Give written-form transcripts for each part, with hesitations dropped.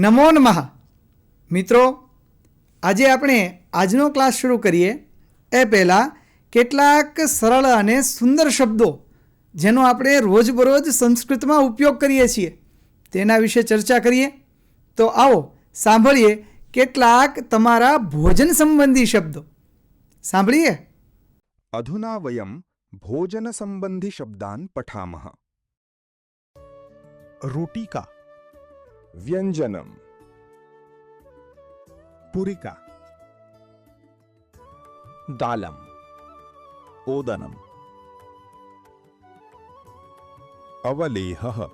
નમો નમઃ. મિત્રો, આજે આપણે આજનો ક્લાસ શરૂ કરીએ એ પહેલાં કેટલાક સરળ અને સુંદર શબ્દો જેનો આપણે રોજબરોજ સંસ્કૃતમાં ઉપયોગ કરીએ છીએ તેના વિશે ચર્ચા કરીએ. તો આવો સાંભળીએ કેટલાક તમારા ભોજન સંબંધી શબ્દો. સાંભળીએ. અધુના વયમ ભોજન સંબંધી શબ્દાન પઠામઃ. रोटिका, વ્યંજનમ, पुरिका, दालम, ओदनम, અવલેહઃ,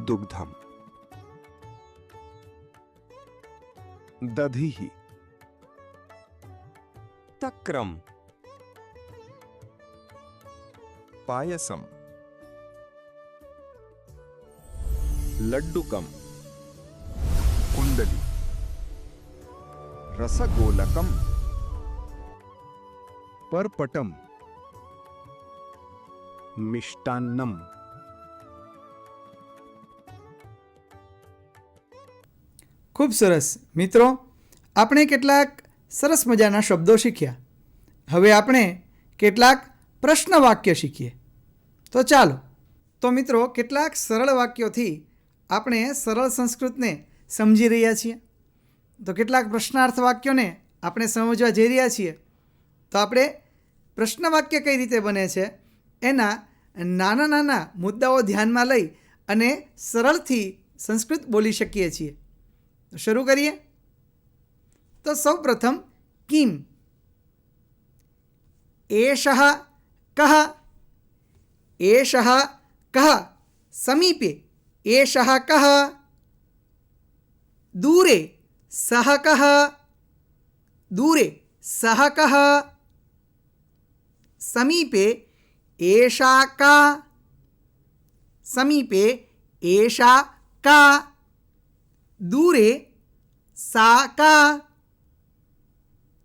દુગ્ધમ, દધિઃ, તક્રમ, પાયસમ, લડ્ડુકમ, કુંડલી, રસગોલકમ, परपटम, मिष्टान्नम. ખૂબ સરસ. મિત્રો, આપણે કેટલાક સરસ મજાના શબ્દો શીખ્યા. હવે આપણે કેટલાક પ્રશ્ન વાક્ય શીખીએ. તો ચાલો. તો મિત્રો, કેટલાક સરળ વાક્યોથી આપણે સરળ સંસ્કૃતને સમજી રહ્યા છીએ. તો કેટલાક પ્રશ્નાર્થ વાક્યોને આપણે સમજવા જઈ રહ્યા છીએ. તો આપણે પ્રશ્ન વાક્ય કઈ રીતે બને છે એના નાના નાના મુદ્દાઓ ધ્યાનમાં લઈ અને સરળથી સંસ્કૃત બોલી શકીએ છીએ. તો શરૂ કરીએ. તો સૌ પ્રથમ કિમ. એષઃ કઃ. એષઃ કઃ. સમીપે એષઃ કઃ. દૂરે સઃ કઃ. દૂરે સઃ કઃ. સમીપે એષા કા. સમીપે એષા કા. દૂરે સા કા.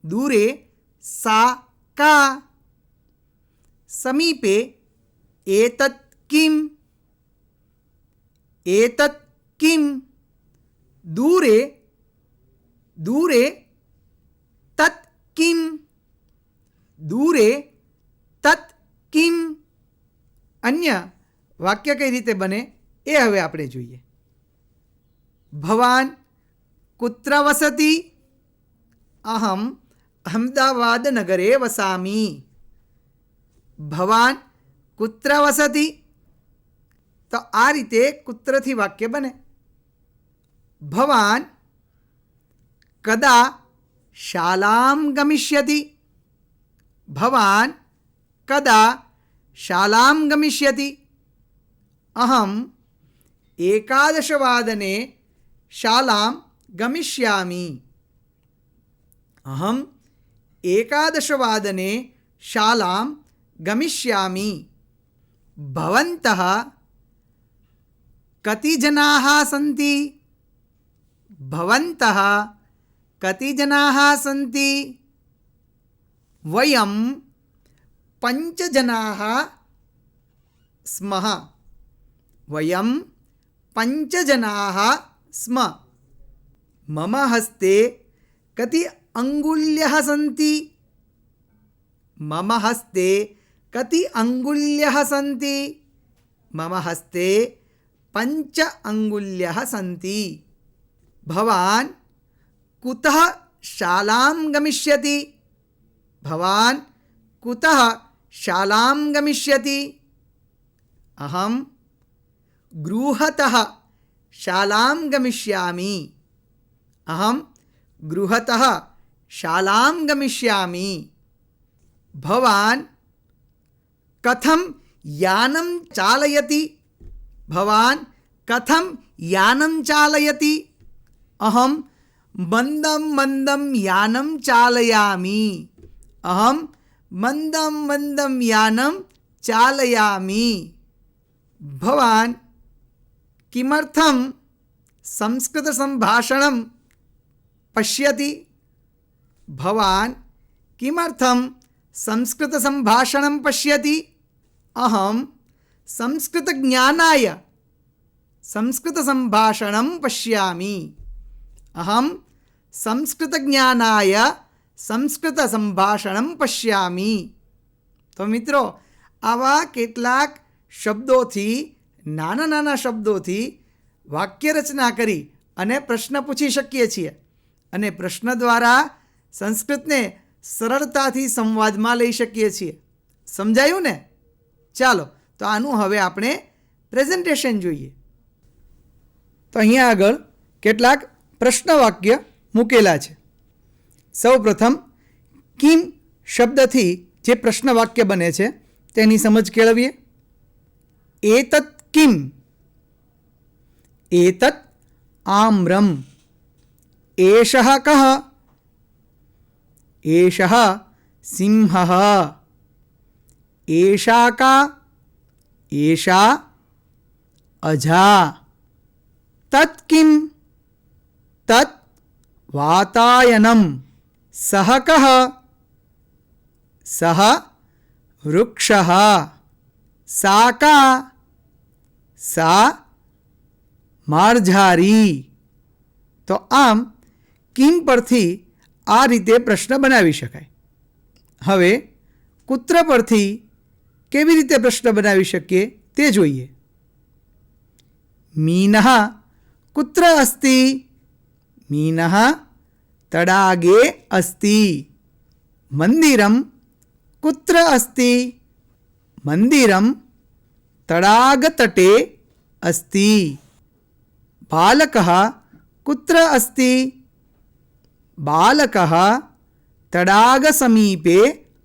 દૂરે સા કા. સમીપે એતત કિમ. એતત કિમ. દૂરે દૂરે તત કિમ. દૂરે તત કિમ. અન્ય વાક્ય કઈ રીતે બને એ હવે આપણે જોઈએ. ભવાન કુત્ર વસતિ. અહમ અહમદાવાદ નગરે વસામી. ભવાન કુત્ર વસતિ. તો આ રીતે કુત્રથી વાક્ય બને. ભવાન કદા શાલામ ગમિષ્યતિ. ભવાન કદા શાલામ ગમિષ્યતિ. અહમ એકાદશવાદને શાલામ ગમિષ્યામિ. અહમ એકાદશવાદને શાલામ ગમિષ્યામિ. ભવन्तઃ કતિ જનાઃ સન્તિ. ભવन्तઃ કતિ જનાઃ સન્તિ. વયમ પંચ જનાઃ સ્મઃ. વયમ પંચ જનાઃ સ્મ. મમ હસ્તે કતિ અંગુલ્યઃ સન્તિ. મમ હસ્તે કતિ અંગુલ્યઃ સન્તિ. મમ હસ્તે પંચ અંગુલ્યઃ સન્તિ. ભવાન કુતઃ શાલામ ગમિષ્યતિ. ભવાન કુતઃ શાલામ ગમિષ્યતિ. અહમ ગૃહતઃ શાલામ ગમિષ્યામિ. અહમ ગૃહતઃ શાલામ ગમિષ્યામિ. ભવાન કથમ યાનમ ચાલયતિ. ભવાન કથમ યાનમ ચાલયતિ. અહમ મંદમ મંદમ યાનમ ચાલયામિ. અહમ મંદમ મંદમ યાનમ ચાલયામિ. ભવાન કિમર્થમ સંસ્કૃત સંભાષણમ પશ્યતિ. ભવાન કિમર્થમ સંસ્કૃત સંભાષણમ પશ્યતિ. અહમ સંસ્કૃત જ્ઞાનાય સંસ્કૃતસંભાષણં પશ્યામિ. અહમ સંસ્કૃતજ્ઞાનાય સંસ્કૃતસંભાષણં પશ્યામિ. તો મિત્રો, આવા કેટલાક શબ્દોથી, નાના નાના શબ્દોથી વાક્ય રચના કરી અને પ્રશ્ન પૂછી શકીએ છીએ અને પ્રશ્ન દ્વારા સંસ્કૃતને સરળતાથી સંવાદમાં લઈ શકીએ છીએ. સમજાયું ને? ચાલો, તો આનું હવે આપણે પ્રેઝન્ટેશન જોઈએ. તો અહીંયા આગળ કેટલાક પ્રશ્ન વાક્ય મૂકેલા છે. સૌ પ્રથમ કિમ શબ્દથી જે પ્રશ્ન વાક્ય બને છે તેની સમજ કેળવીએ. એતત કિમ? એતત આમ્રમ. એષઃ કઃ? એષઃ સિંહઃ. એષા કા? એષા અજા. તત્ કિમ? તત્ વાતાયનમ. સઃ કઃ? સઃ વૃક્ષઃ. સા કા? સા માર્જારી. તો આમ કિમ પરથી આ રીતે પ્રશ્ન બનાવી શકાય. હવે કુત્ર પરથી કેવી રીતે પ્રશ્ન બનાવી શકીએ તે જોઈએ. મીનઃ કુત્ર અસ્તિ? મીનઃ તડાગે અસ્તિ. મંદિરમ કુત્ર અસ્તિ? મંદિરમ તડાગતટે અસ્તિ. બાલકः કુત્ર અસ્તિ? બાલકः તડાગસમીપે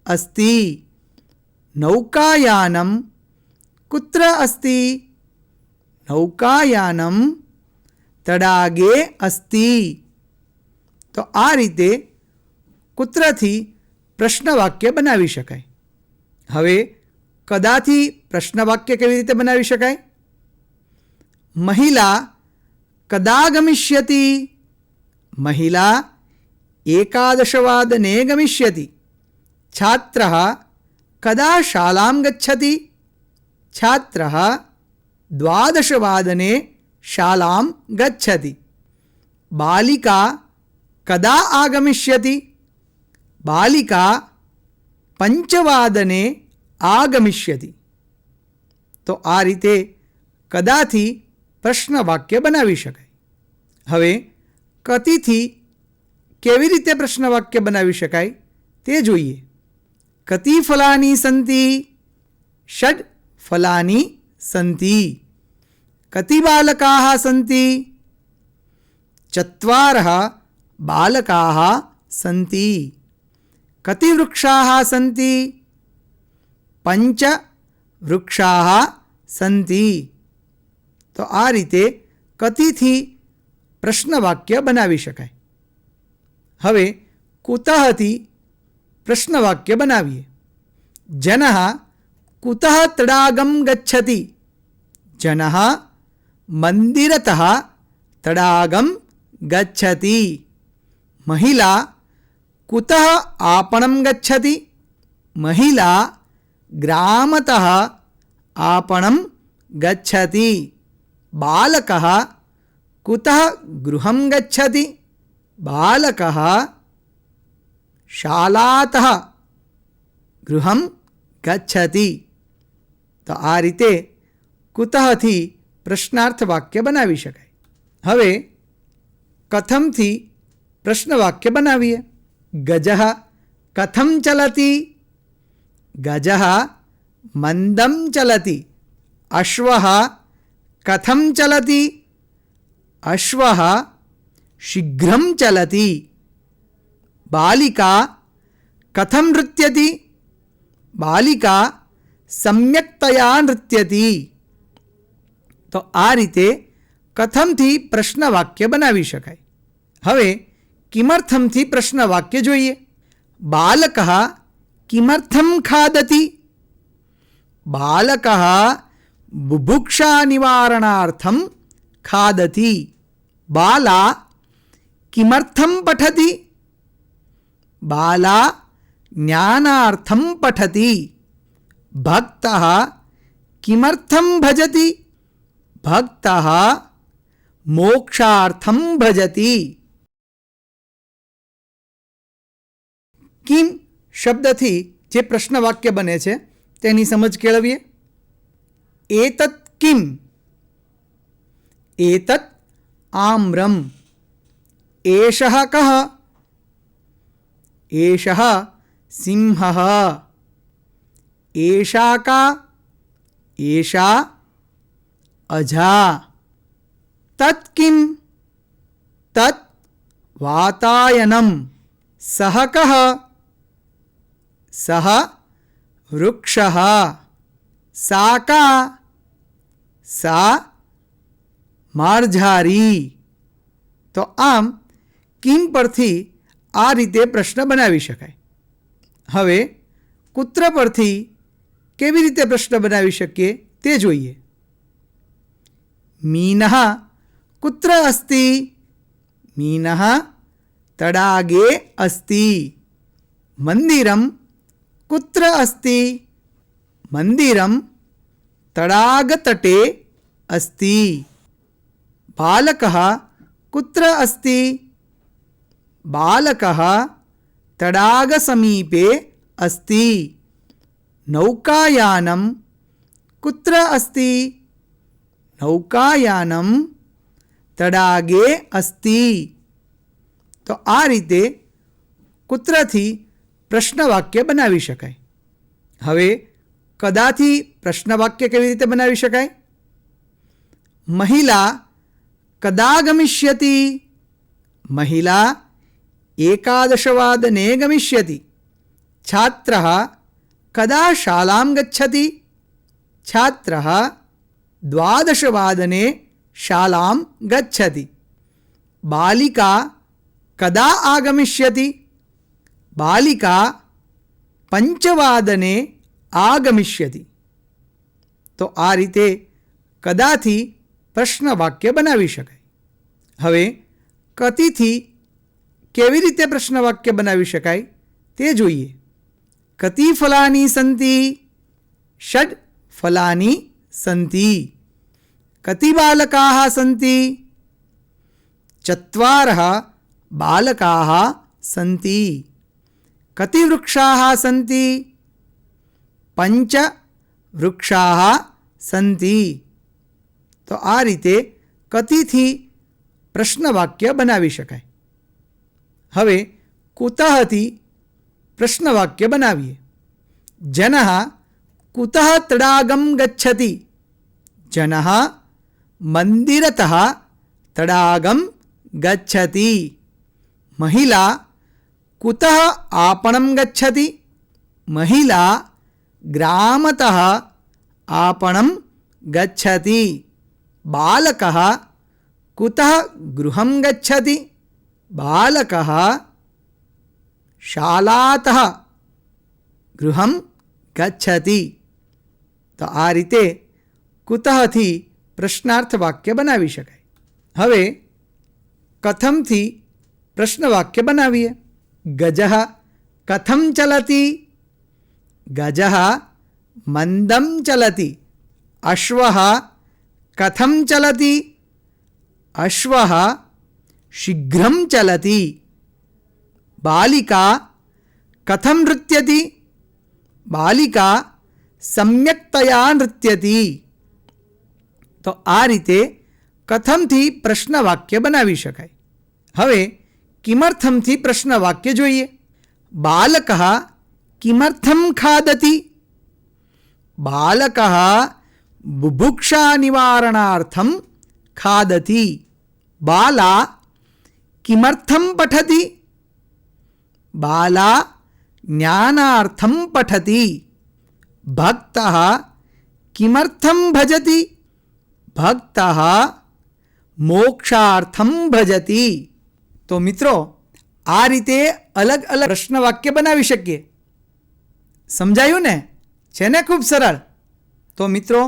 અસ્તિ. નૌકાયાનમ કુત્ર અસ્તિ? નૌકાયાનમ તડાગે અસ્તિ. તો આ રીતે કુત્રથી પ્રશ્ન વાક્ય બનાવી શકાય. હવે કદાથી પ્રશ્ન વાક્ય કેવી રીતે બનાવી શકાય? મહિલા કદા ગમિષ્યતિ? મહિલા 11 વાદને ગમિષ્યતિ. છાત્રः કદા શાલાં ગચ્છતિ? છાત્રः 12 વાદને શાલાં ગચ્છતિ. બાલિકા કદા આગમિષ્યતિ? બાલિકા 5 વાદને આગમિષ્યતિ. તો આ રીતે કદાથી પ્રશ્ન વાક્ય બનાવી શકાય. હવે કતિથી કેવી રીતે પ્રશ્ન વાક્ય બનાવી શકાય તે જોઈએ. કતિ ફલાની સંતિ? ષડ ફલાની સંતિ. કતિ બાલકાः સંતિ? 4 બાલકાः સંતિ. કતિ વૃક્ષાः સંતિ? 5 વૃક્ષાः સંતિ. તો આ રીતે કતિથી પ્રશ્ન વાક્ય બનાવી શકાય. હવે કુતઃથી પ્રશ્ન વાક્ય બનાવીએ. જનઃ કુતઃ તડાગમ ગચ્છતિ? જનઃ મંદિરતઃ તડાગમ ગચ્છતિ. મહિલા કુતઃ આપણં ગચ્છતિ? મહિલા ગ્રામતઃ આપણં ગચ્છતિ. બાલકः કુતઃ ગૃહં ગચ્છતિ? બાલકः શાલાતઃ ગૃહં ગચ્છતિ. તો આ રીતે કુતઃથી પ્રશ્નાર્થ વાક્ય બનાવી શકાય. હવે કથમથી પ્રશ્ન વાક્ય બનાવીએ. ગજઃ કથં ચલતિ? ગજઃ મંદં ચલતિ. અશ્વઃ કથં ચલતિ? અશ્વઃ શીઘ્રં ચલતિ. બાલિકા કથં નૃત્યતિ? બાલિકા સમ્યક્તયા નૃત્યતિ. તો આ રીતે કથમથી પ્રશ્ન વાક્ય બનાવી શકાય. હવે કિમર્થમથી પ્રશ્ન વાક્ય જોઈએ. બાલકः કિમર્થં ખાદતિ? બાલકः બુભુક્ષા નિવારણાર્થં ખાદતિ. બાલા કિમર્થં પઠતિ? બાલા જ્ઞાનાર્થં પઠતિ. ભક્તः કિમર્થં ભજતિ? ભક્તઃ મોક્ષાર્થમ ભજતી. કિમ શબ્દથી જે પ્રશ્ન વાક્ય બને છે તેની સમજ કેળવીએ. એતત કિમ, એતત આમ્રમ, એષઃ કઃ, એષઃ સિંહઃ, એષા કા, એષા અજા. તત્ કિમ, તત્ વાતાયનમ, સઃ કઃ, સઃ વૃક્ષઃ, સા કા, સા માર્જારી. તો આમ કિમ પરથી આ રીતે પ્રશ્ન બનાવી શકાય. હવે કુત્ર પરથી કેવી રીતે પ્રશ્ન બનાવી શકીએ તે જોઈએ. મીનઃ કુત્ર અસ્તિ? મીનઃ તડાગે અસ્તિ. મંદિરમ કુત્ર અસ્તિ? મંદિરમ તડાગતટે અસ્તિ. બાલકः કુત્ર અસ્તિ? બાલકः તડાગસમીપે અસ્તિ. નૌકાયાનમ કુત્ર અસ્તિ? નૌકાયાનમ તડાગે અસ્તિ. તો આ રીતે કુત્રથી પ્રશ્ન વાક્ય બનાવી શકાય. હવે કદાથી પ્રશ્ન વાક્ય કેવી રીતે બનાવી શકાય? મહિલા કદા ગમિષ્યતિ? મહિલા 11 વાદને ગમિષ્યતિ. છાત્રઃ કદા શાલાં ગચ્છતિ? છાત્રઃ 12 વાદને શાલાં ગચ્છતિ. બાલિકા કદા આગમિષ્યતિ? બાલિકા 5 વાદને આગમિષ્યતિ. તો આ રીતે કદાથી પ્રશ્ન વાક્ય બનાવી શકાય. હવે કતિથી કેવી રીતે પ્રશ્ન વાક્ય બનાવી શકાય તે જોઈએ. કતિ ફલાની સંતિ? ષડ ફલાની સંતિ. કતિ બાલકાઃ સંતિ? 4 બાલકાઃ સંતિ. કતિ વૃક્ષાઃ સંતિ? 5 વૃક્ષાઃ સંતિ. તો આ રીતે કતિથી પ્રશ્ન વાક્ય બનાવી શકાય. હવે કુતઃથી પ્રશ્ન વાક્ય બનાવીએ. જનઃ કુતઃ તડાગમ ગચ્છતિ? જનઃ મંદિરતઃ તડાગમ ગચ્છતિ. મહિલા કુતઃ આપણમ ગચ્છતિ? મહિલા ગ્રામતઃ આપણમ ગચ્છતિ. બાલકः કુતઃ ગૃહં ગચ્છતિ? બાલકः શાલાતઃ ગૃહં ગચ્છતિ. તો આ રીતે કુતઃથી પ્રશ્નાર્થ વાક્ય બનાવી શકાય. હવે કથમથી પ્રશ્ન વાક્ય બનાવીએ. ગજઃ કથમ ચલતિ? ગજઃ મંદમ ચલતિ. અશ્વઃ કથમ ચલતિ? અશ્વઃ શીઘ્રં ચલતિ. બાલિકા કથમ નૃત્યતિ? બાલિકા સમ્યક્તયા નૃત્યતિ. તો આ રીતે કથમથી પ્રશ્ન વાક્ય બનાવી શકાય. હવે કિમર્થમથી પ્રશ્ન વાક્ય જોઈએ. બાલકઃ કિમર્થમ ખાદતિ? બાલકઃ બુભુક્ષા નિવારણાર્થમ ખાદતિ. બાલા કિમર્થમ પઠતિ? બાલા જ્ઞાનાર્થમ પઠતિ. ભક્તઃ કિમર્થમ ભજતિ? ભક્તઃ મોક્ષાર્થમ ભજતિ. તો મિત્રો આ રીતે અલગ અલગ પ્રશ્ન વાક્ય બનાવી શકીએ. સમજાયું ને? છે ને ખૂબ સરળ? તો મિત્રો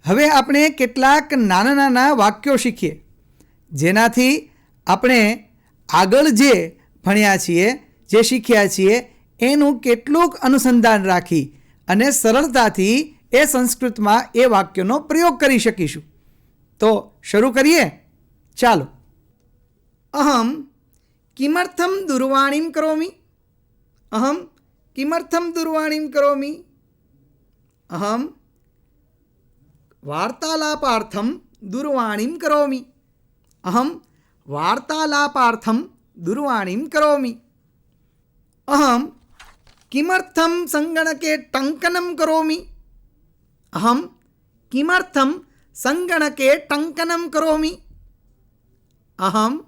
હવે આપણે કેટલાક નાના નાના વાક્યો શીખીએ જેનાથી આપણે આગળ જે ભણ્યા છીએ, જે શીખ્યા છીએ એનું કેટલુંક અનુસંધાન રાખી અને સરળતાથી એ સંસ્કૃતમાં એ વાક્યનો પ્રયોગ કરી શકીશું. તો શરૂ કરીએ. ચાલો. અહમ કિમર્થમ દૂરવાણીમ કરોમિ. અહમ કિમર્થમ દૂરવાણીમ કરોમિ. અહમ વાર્તાલાપાર્થમ દૂરવાણીમ કરોમિ. અહમ વાર્તાલાપાર્થમ દૂરવાણીમ કરોમિ. અહમ કિમર્થમ સંગણકે ટંકનમ કરોમિ. અહમ કિમર્થમ સંગણકે ટંકનમ કરોમિ. અહમ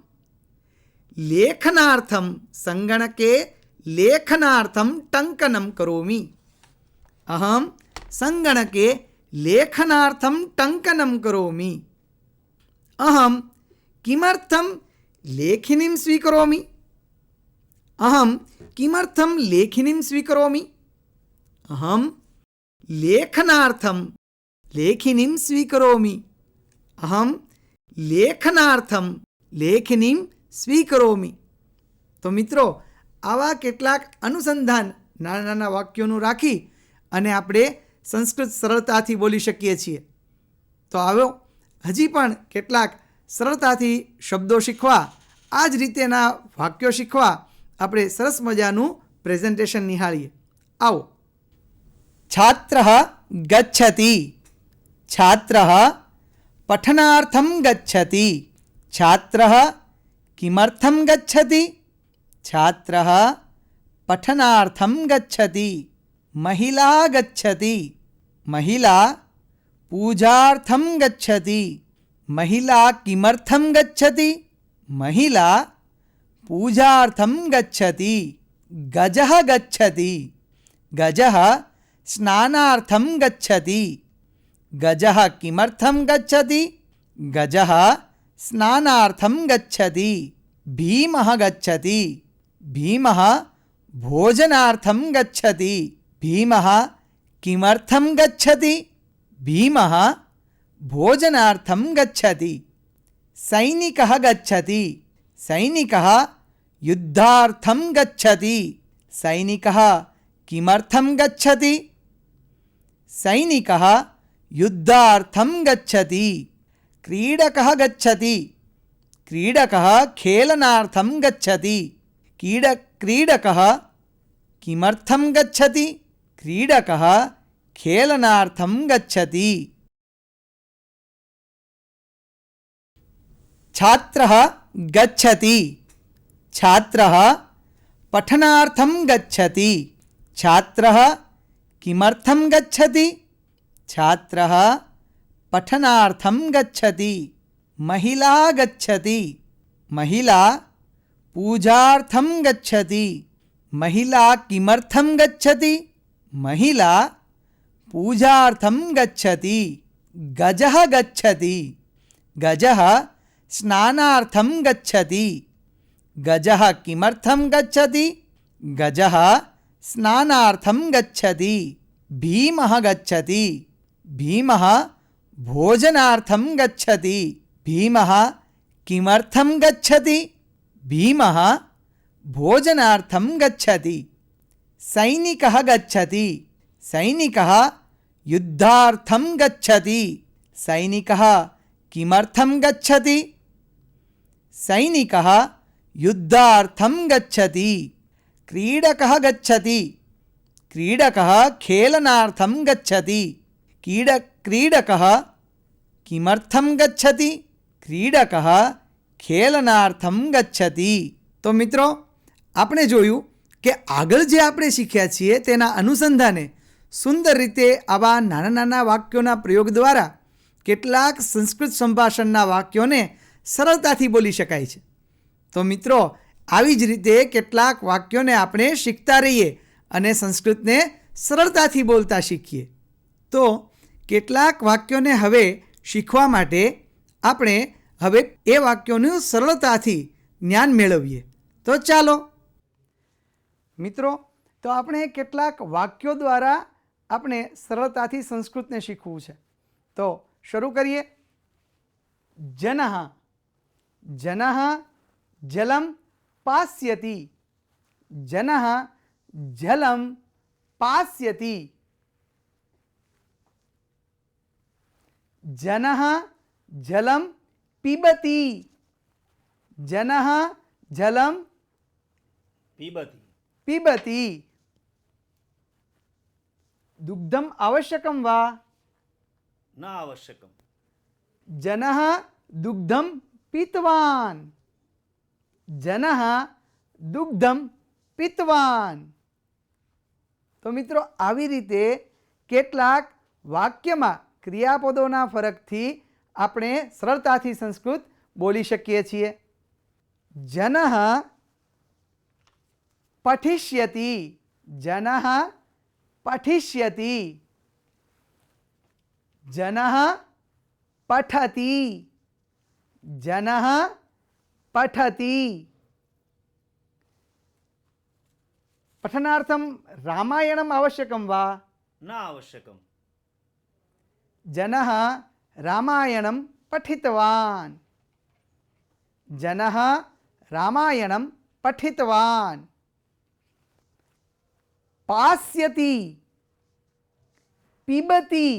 લેખનાર્થમ સંગણકે લેખનાર્થમ ટંકનમ કરોમિ. અહમ સંગણકે લેખનાર્થમ ટંકનમ કરોમિ. અહમ કિમર્થમ લેખિનીમ સ્વીકરોમિ. અહમ કિમર્થમ લેખિનીમ સ્વીકરોમિ. અહમ લેખનાર્થમ લેખિનીમ સ્વીકરોમિ. અહમ લેખનાર્થમ લેખિનીમ સ્વીકરોમિ. તો મિત્રો, આવા કેટલાક અનુસંધાન નાના નાના વાક્યોનું રાખી અને આપણે સંસ્કૃત સરળતાથી બોલી શકીએ છીએ. તો આવો હજી પણ કેટલાક સરળતાથી શબ્દો શીખવા, આ જ રીતેના વાક્યો શીખવા આપણે સરસ મજાનું પ્રેઝન્ટેશન નિહાળીએ. આવો. છાત્રઃ ગચ્છતિ. છાત્રઃ પઠનાર્થમ ગચ્છતિ. છાત્રઃ કિમર્થમ ગચ્છતિ. છાત્રઃ પઠનાર્થમ ગચ્છતિ. મહિલા ગચ્છતિ. મહિલા પૂજાર્થમ ગચ્છતિ. મહિલા કિમર્થમ ગચ્છતિ. મહિલા પૂજાર્થમ ગચ્છતિ. ગજઃ ગચ્છતિ. ગજઃ સ્નાનાર્થમ ગચ્છતિ. ગજઃ કિમર્થમ ગચ્છતિ. ગજઃ સ્નાનાર્થમ ગચ્છતિ. ભીમઃ ગચ્છતિ. ભીમઃ ભોજનાર્થમ ગચ્છતિ. ભીમઃ કિમર્થમ ગચ્છતિ. ભીમઃ ભોજનાર્થમ ગચ્છતિ. સૈનિકઃ ગચ્છતિ. સૈનિકः યુદ્ધાર્થમ ગચ્છતિ. સૈનિકः કિમર્થમ ગચ્છતિ. સૈનિકः યુદ્ધાર્થમ ગચ્છતિ. ક્રીડકः ગચ્છતિ. ક્રીડકः ખેલનાર્થમ ગચ્છતિ. ક્રીડકः કિમર્થમ ગચ્છતિ. ક્રીડકः ખેલનાર્થમ ગચ્છતિ. છાત્રઃ ગચ્છતિ. છાત્રः પઠનાર્થમ ગચ્છતિ. છાત્રः કિમર્થમ ગચ્છતિ. છાત્રः પઠનાર્થમ ગચ્છતિ. મહિલા ગચ્છતિ. મહિલા પૂજાર્થમ ગચ્છતિ. મહિલા કિમર્થમ ગચ્છતિ. મહિલા પૂજાર્થમ ગચ્છતિ. ગજઃ ગચ્છતિ. ગજઃ સ્નાનાર્થમ ગચ્છતિ. ગજઃ કિમર્થમ ગચ્છતિ. ગજઃ સ્નાનાર્થમ ગચ્છતિ. ભીમઃ ગચ્છતિ. ભીમઃ ભોજનાર્થમ ગચ્છતિ. ભીમઃ કિમર્થમ ગચ્છતિ. ભીમઃ ભોજનાર્થમ ગચ્છતિ. સૈનિકઃ ગચ્છતિ. સૈનિકः યુદ્ધાર્થમ ગચ્છતિ. સૈનિકः કિમર્થમ ગચ્છતિ. સૈનિકः યુદ્ધાર્થમ ગચ્છતિ. ક્રીડકः ગચ્છતિ. ક્રીડકः ખેલનાર્થમ ગચ્છતિ. ક્રીડકः કિમર્થમ ગચ્છતિ. ક્રીડકः ખેલનાર્થમ ગચ્છતિ. તો મિત્રો, આપણે જોયું કે આગળ જે આપણે શીખ્યા છીએ તેના અનુસંધાને સુંદર રીતે આવા નાના નાના વાક્યોના પ્રયોગ દ્વારા કેટલાક સંસ્કૃત સંભાષણના વાક્યોને સરળતાથી બોલી શકાય છે. તો મિત્રો, આવી જ રીતે કેટલાક વાક્યોને આપણે શીખતા રહીએ અને સંસ્કૃતને સરળતાથી બોલતા શીખીએ. તો કેટલાક વાક્યોને હવે શીખવા માટે આપણે હવે એ વાક્યોનું સરળતાથી જ્ઞાન મેળવીએ. તો ચાલો મિત્રો, તો આપણે કેટલાક વાક્યો દ્વારા આપણે સરળતાથી સંસ્કૃતને શીખવું છે. તો શરૂ કરીએ. જનઃ. જનઃ જલમ પાસ્યતિ. જનઃ જલમ પાસ્યતિ. જનઃ जलं पिबति जनः जलं पिबति पिबति दुग्धम् आवश्यकं वा न आवश्यकं जनः दुग्धं पीतवान् जनः दुग्धं पीतवान् તો મિત્રો આવી રીતે કેટલાક વાક્યમાં ક્રિયાપદોના ફરકથી આપણે સરળતાથી સંસ્કૃત બોલી શકીએ છીએ. જનઃ પઠિષ્યતિ જનઃ પઠિષ્યતિ જનઃ પઠતિ જનઃ પઠતિ पठनार्थं रामायणम् आवश्यकं वा न आवश्यकं जनः रामायणं पठितवान् जनः रामायणं पठितवान् पास्यति पिबति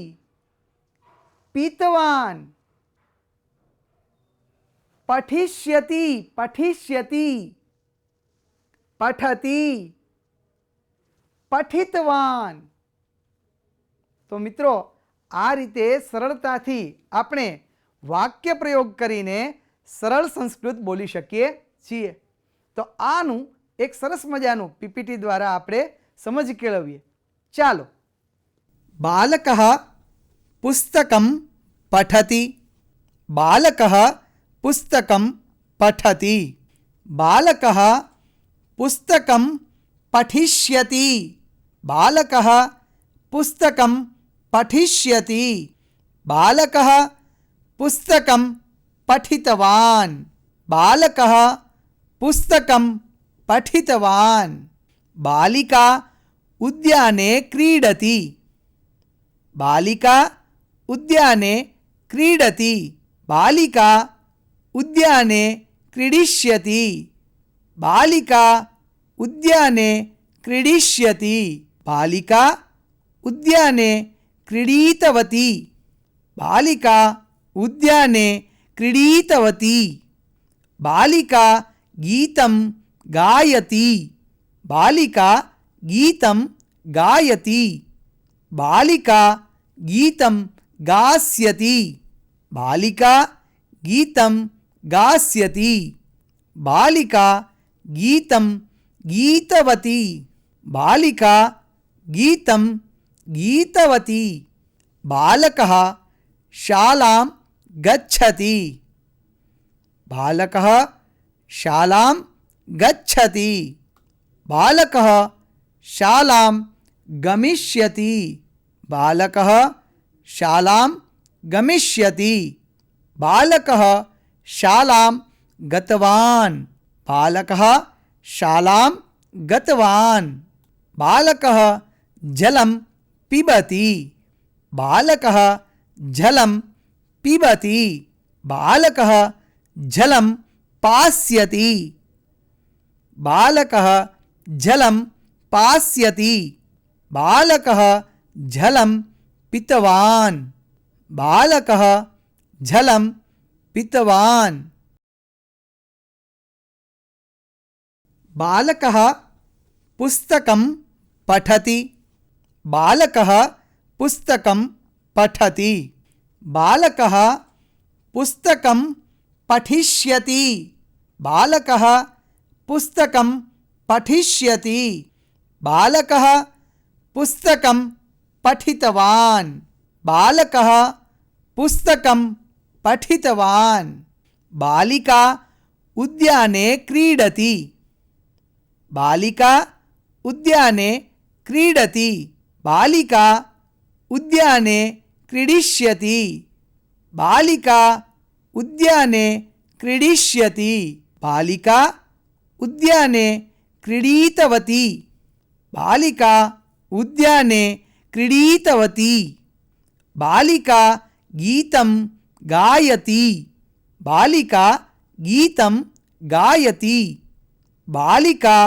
पीतवान् पठिष्यति पठिष्यति पठति પઠિતવાન. તો મિત્રો આ રીતે સરળતાથી આપણે વાક્ય પ્રયોગ કરીને સરળ સંસ્કૃત બોલી શકીએ છીએ. તો આનું એક સરસ મજાનું પીપીટી દ્વારા આપણે સમજ કેળવીએ. ચાલો. બાલકઃ પુસ્તકં પઠતિ બાલકઃ પુસ્તકં પઠતિ બાલકઃ પુસ્તકં પઠિષ્યતિ बालकः पुस्तकं पठिष्यति बालकः पुस्तकं पठितवान् बालकः पुस्तकं पठितवान् बालिका उद्याने क्रीडति बालिका उद्याने क्रीडति बालिका उद्याने क्रीडिष्यति बालिका उद्याने क्रीडिष्यति बालिका उद्याने क्रीडितवती बालिका उद्याने क्रीडितवती बालिका गीतं गायति बालिका गीतं गायति बालिका गीतं गास्यति बालिका गीतं गास्यति बालिका गीतं गीतवती बालिका गीतं गीतवती बालकः शालां गच्छति बालकः शालां गच्छति बालकः शालां गमिष्यति बालकः शालां गमिष्यति बालकः शालां गतवान् बालकः शालां गतवान् बालकः जलं पिबति बालकः जलं पिबति बालकः जलं पास्यति बालकः जलं पास्यति बालकः जलं पितवान् बालकः जलं पितवान् बालकः पुस्तकं पठति बालकः पुस्तकं पठति बालकः पुस्तकं पठिष्यति बालकः पुस्तकं पठिष्यति बालकः पुस्तकं पठितवान् बालकः पुस्तकं पठितवान् बालिका उद्याने क्रीडति बालिका उद्याने क्रीडति बालिका उद्याने क्रीडिष्यति बालिका उद्याने क्रीडिष्यति बालिका उद्याने क्रीडितवती बालिका उद्याने क्रीडितवती बालिका गीतं गायति बालिका गीतं गायति बालिका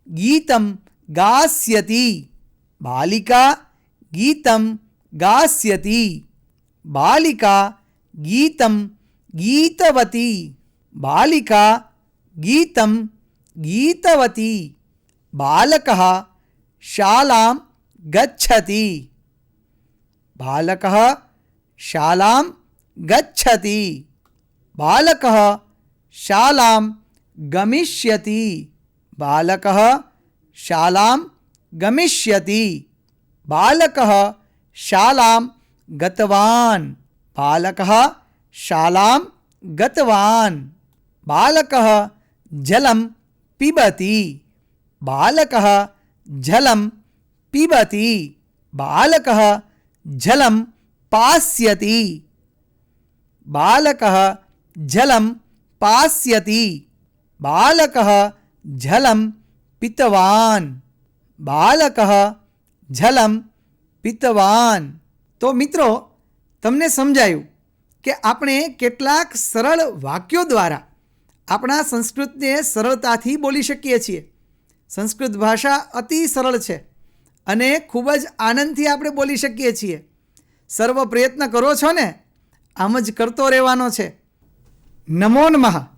गीतं गास्यति बालिका गीतं गास्यति बालिका गीतं ગીતવતી, બાલિકા ગીતમ ગીતવતી, બાલકः શાલાં ગચ્છતિ, બાલકः શાલાં ગચ્છતિ, બાલકः શાલાં ગમિષ્યતિ, બાલકः શાલાં ગમિષ્યતિ, બાલકः શાલાં ગતવાન, બાલકः શાલાં ગતવાન, બાલકः જલમ પિબતિ, બાલકः જલમ પિબતિ, બાલકः જલમ પાસ્યતિ, બાલકः જલમ પાસ્યતિ, બાલકः જલમ પિતવાન, બાલકः જલમ પિતવાન. તો મિત્રો, તમને સમજાયું કે આપણે કેટલાક સરળ વાક્યો દ્વારા આપણા સંસ્કૃતને સરળતાથી બોલી શકીએ છીએ. સંસ્કૃત ભાષા અતિ સરળ છે અને ખૂબ જ આનંદથી આપણે બોલી શકીએ છીએ. સર્વ પ્રયત્ન કરો છો ને, આમ જ કરતો રહેવાનો છે. નમો નમઃ.